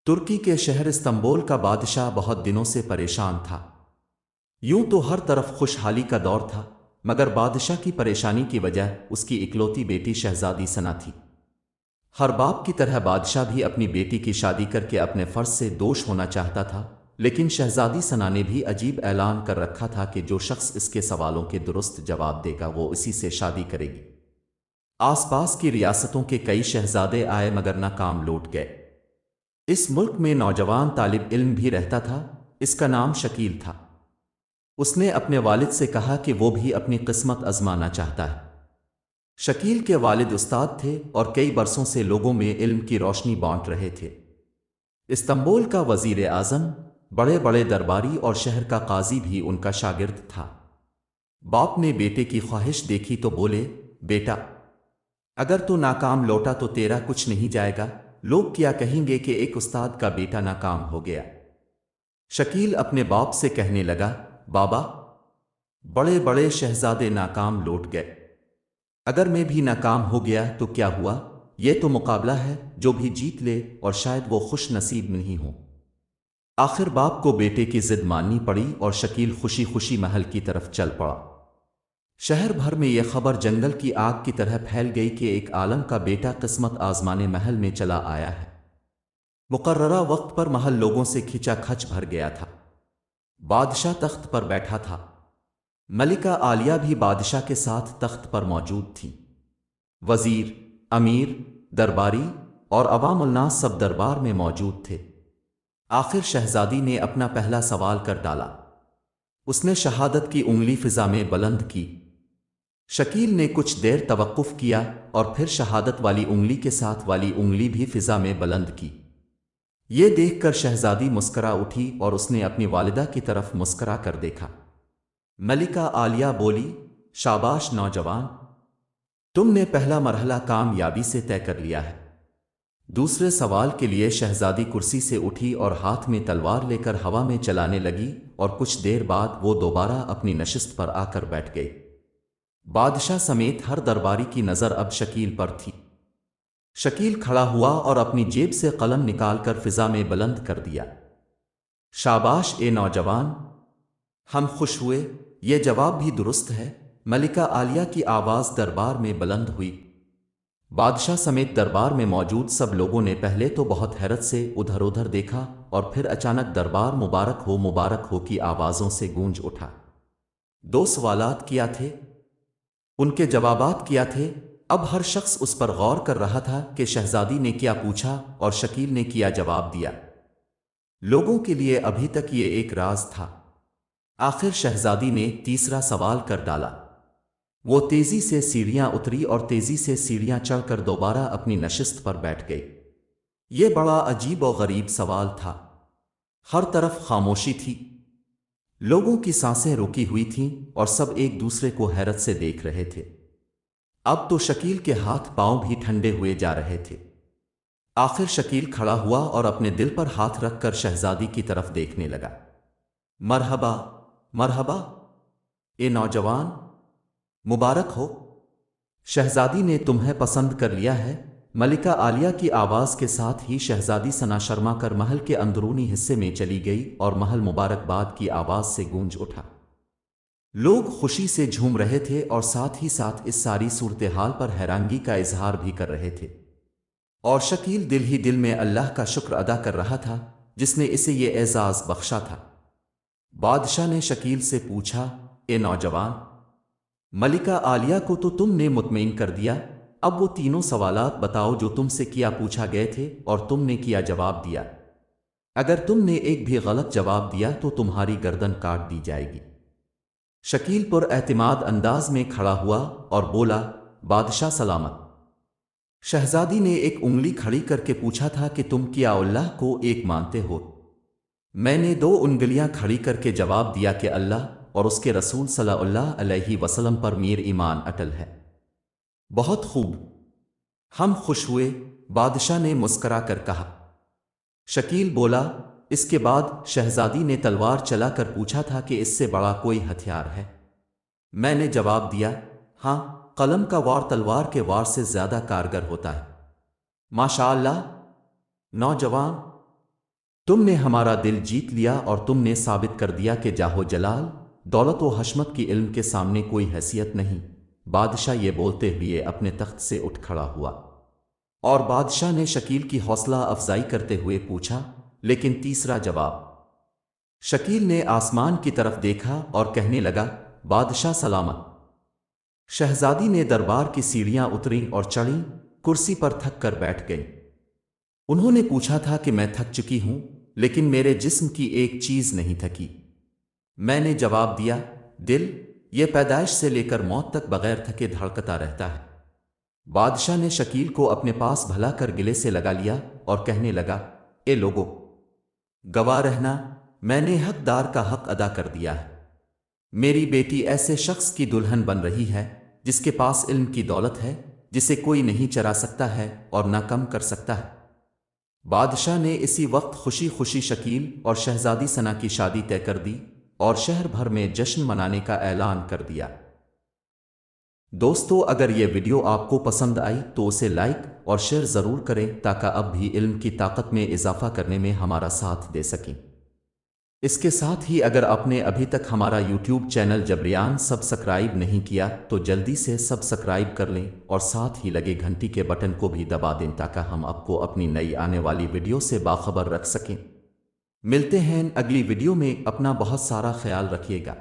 ترکی کے شہر استنبول کا بادشاہ بہت دنوں سے پریشان تھا۔ یوں تو ہر طرف خوشحالی کا دور تھا، مگر بادشاہ کی پریشانی کی وجہ اس کی اکلوتی بیٹی شہزادی ثنا تھی۔ ہر باپ کی طرح بادشاہ بھی اپنی بیٹی کی شادی کر کے اپنے فرض سے دوش ہونا چاہتا تھا، لیکن شہزادی ثنا نے بھی عجیب اعلان کر رکھا تھا کہ جو شخص اس کے سوالوں کے درست جواب دے گا وہ اسی سے شادی کرے گی۔ آس پاس کی ریاستوں کے کئی شہزادے آئے مگر ناکام لوٹ گئے۔ اس ملک میں نوجوان طالب علم بھی رہتا تھا، اس کا نام شکیل تھا۔ اس نے اپنے والد سے کہا کہ وہ بھی اپنی قسمت آزمانا چاہتا ہے۔ شکیل کے والد استاد تھے اور کئی برسوں سے لوگوں میں علم کی روشنی بانٹ رہے تھے۔ استنبول کا وزیر اعظم، بڑے بڑے درباری اور شہر کا قاضی بھی ان کا شاگرد تھا۔ باپ نے بیٹے کی خواہش دیکھی تو بولے، بیٹا، اگر تو ناکام لوٹا تو تیرا کچھ نہیں جائے گا، لوگ کیا کہیں گے کہ ایک استاد کا بیٹا ناکام ہو گیا۔ شکیل اپنے باپ سے کہنے لگا، بابا، بڑے بڑے شہزادے ناکام لوٹ گئے، اگر میں بھی ناکام ہو گیا تو کیا ہوا؟ یہ تو مقابلہ ہے، جو بھی جیت لے اور شاید وہ خوش نصیب نہیں ہو۔ آخر باپ کو بیٹے کی ضد ماننی پڑی اور شکیل خوشی خوشی محل کی طرف چل پڑا۔ شہر بھر میں یہ خبر جنگل کی آگ کی طرح پھیل گئی کہ ایک عالم کا بیٹا قسمت آزمانے محل میں چلا آیا ہے۔ مقررہ وقت پر محل لوگوں سے کھچا کھچ بھر گیا تھا۔ بادشاہ تخت پر بیٹھا تھا۔ ملکہ عالیہ بھی بادشاہ کے ساتھ تخت پر موجود تھی۔ وزیر، امیر، درباری اور عوام الناس سب دربار میں موجود تھے۔ آخر شہزادی نے اپنا پہلا سوال کر ڈالا۔ اس نے شہادت کی انگلی فضا میں بلند کی۔ شکیل نے کچھ دیر توقف کیا اور پھر شہادت والی انگلی کے ساتھ والی انگلی بھی فضا میں بلند کی۔ یہ دیکھ کر شہزادی مسکرا اٹھی اور اس نے اپنی والدہ کی طرف مسکرا کر دیکھا۔ ملکہ عالیہ بولی، شاباش نوجوان، تم نے پہلا مرحلہ کامیابی سے طے کر لیا ہے۔ دوسرے سوال کے لیے شہزادی کرسی سے اٹھی اور ہاتھ میں تلوار لے کر ہوا میں چلانے لگی اور کچھ دیر بعد وہ دوبارہ اپنی نشست پر آ کر بیٹھ گئی۔ بادشاہ سمیت ہر درباری کی نظر اب شکیل پر تھی۔ شکیل کھڑا ہوا اور اپنی جیب سے قلم نکال کر فضا میں بلند کر دیا۔ شاباش اے نوجوان، ہم خوش ہوئے، یہ جواب بھی درست ہے۔ ملکہ عالیہ کی آواز دربار میں بلند ہوئی۔ بادشاہ سمیت دربار میں موجود سب لوگوں نے پہلے تو بہت حیرت سے ادھر ادھر دیکھا اور پھر اچانک دربار مبارک ہو کی آوازوں سے گونج اٹھا۔ 2 سوالات کیا تھے؟ ان کے جوابات کیا تھے؟ اب ہر شخص اس پر غور کر رہا تھا کہ شہزادی نے کیا پوچھا اور شکیل نے کیا جواب دیا۔ لوگوں کے لیے ابھی تک یہ ایک راز تھا۔ آخر شہزادی نے تیسرا سوال کر ڈالا۔ وہ تیزی سے سیڑھیاں اتری اور تیزی سے سیڑھیاں چڑھ کر دوبارہ اپنی نشست پر بیٹھ گئی۔ یہ بڑا عجیب و غریب سوال تھا۔ ہر طرف خاموشی تھی۔ لوگوں کی سانسیں رکی ہوئی تھیں اور سب ایک دوسرے کو حیرت سے دیکھ رہے تھے۔ اب تو شکیل کے ہاتھ پاؤں بھی ٹھنڈے ہوئے جا رہے تھے۔ آخر شکیل کھڑا ہوا اور اپنے دل پر ہاتھ رکھ کر شہزادی کی طرف دیکھنے لگا۔ مرحبا، مرحبا، اے نوجوان، مبارک ہو، شہزادی نے تمہیں پسند کر لیا ہے۔ ملکہ عالیہ کی آواز کے ساتھ ہی شہزادی ثنا شرما کر محل کے اندرونی حصے میں چلی گئی اور محل مبارکباد کی آواز سے گونج اٹھا۔ لوگ خوشی سے جھوم رہے تھے اور ساتھ ہی ساتھ اس ساری صورتحال پر حیرانگی کا اظہار بھی کر رہے تھے۔ اور شکیل دل ہی دل میں اللہ کا شکر ادا کر رہا تھا جس نے اسے یہ اعزاز بخشا تھا۔ بادشاہ نے شکیل سے پوچھا، اے نوجوان، ملکہ عالیہ کو تو تم نے مطمئن کر دیا، اب وہ تینوں سوالات بتاؤ جو تم سے کیا پوچھا گئے تھے اور تم نے کیا جواب دیا۔ اگر تم نے ایک بھی غلط جواب دیا تو تمہاری گردن کاٹ دی جائے گی۔ شکیل پر اعتماد انداز میں کھڑا ہوا اور بولا، بادشاہ سلامت۔ شہزادی نے ایک انگلی کھڑی کر کے پوچھا تھا کہ تم کیا اللہ کو ایک مانتے ہو؟ میں نے 2 انگلیاں کھڑی کر کے جواب دیا کہ اللہ اور اس کے رسول صلی اللہ علیہ وسلم پر میر ایمان اٹل ہے۔ بہت خوب، ہم خوش ہوئے، بادشاہ نے مسکرا کر کہا۔ شکیل بولا، اس کے بعد شہزادی نے تلوار چلا کر پوچھا تھا کہ اس سے بڑا کوئی ہتھیار ہے؟ میں نے جواب دیا، ہاں، قلم کا وار تلوار کے وار سے زیادہ کارگر ہوتا ہے۔ ماشاء اللہ، نوجوان، تم نے ہمارا دل جیت لیا اور تم نے ثابت کر دیا کہ جاہو جلال، دولت و حشمت کی علم کے سامنے کوئی حیثیت نہیں۔ بادشاہ یہ بولتے ہوئے اپنے تخت سے اٹھ کھڑا ہوا، اور بادشاہ نے شکیل کی حوصلہ افزائی کرتے ہوئے پوچھا، لیکن تیسرا جواب؟ شکیل نے آسمان کی طرف دیکھا اور کہنے لگا، بادشاہ سلامت۔ شہزادی نے دربار کی سیڑھیاں اتریں اور چڑھیں، کرسی پر تھک کر بیٹھ گئی۔ انہوں نے پوچھا تھا کہ میں تھک چکی ہوں، لیکن میرے جسم کی ایک چیز نہیں تھکی۔ میں نے جواب دیا، دل، یہ پیدائش سے لے کر موت تک بغیر تھکے دھڑکتا رہتا ہے۔ بادشاہ نے شکیل کو اپنے پاس بھلا کر گلے سے لگا لیا اور کہنے لگا، اے لوگو، گواہ رہنا، میں نے حقدار کا حق ادا کر دیا ہے۔ میری بیٹی ایسے شخص کی دلہن بن رہی ہے جس کے پاس علم کی دولت ہے، جسے کوئی نہیں چرا سکتا ہے اور نہ کم کر سکتا ہے۔ بادشاہ نے اسی وقت خوشی خوشی شکیل اور شہزادی ثنا کی شادی طے کر دی اور شہر بھر میں جشن منانے کا اعلان کر دیا۔ دوستو، اگر یہ ویڈیو آپ کو پسند آئی تو اسے لائک اور شیئر ضرور کریں تاکہ اب بھی علم کی طاقت میں اضافہ کرنے میں ہمارا ساتھ دے سکیں۔ اس کے ساتھ ہی اگر آپ نے ابھی تک ہمارا یوٹیوب چینل جبریان سبسکرائب نہیں کیا تو جلدی سے سبسکرائب کر لیں اور ساتھ ہی لگے گھنٹی کے بٹن کو بھی دبا دیں تاکہ ہم آپ کو اپنی نئی آنے والی ویڈیو سے باخبر رکھ سکیں۔ ملتے ہیں اگلی ویڈیو میں، اپنا بہت سارا خیال رکھیے گا۔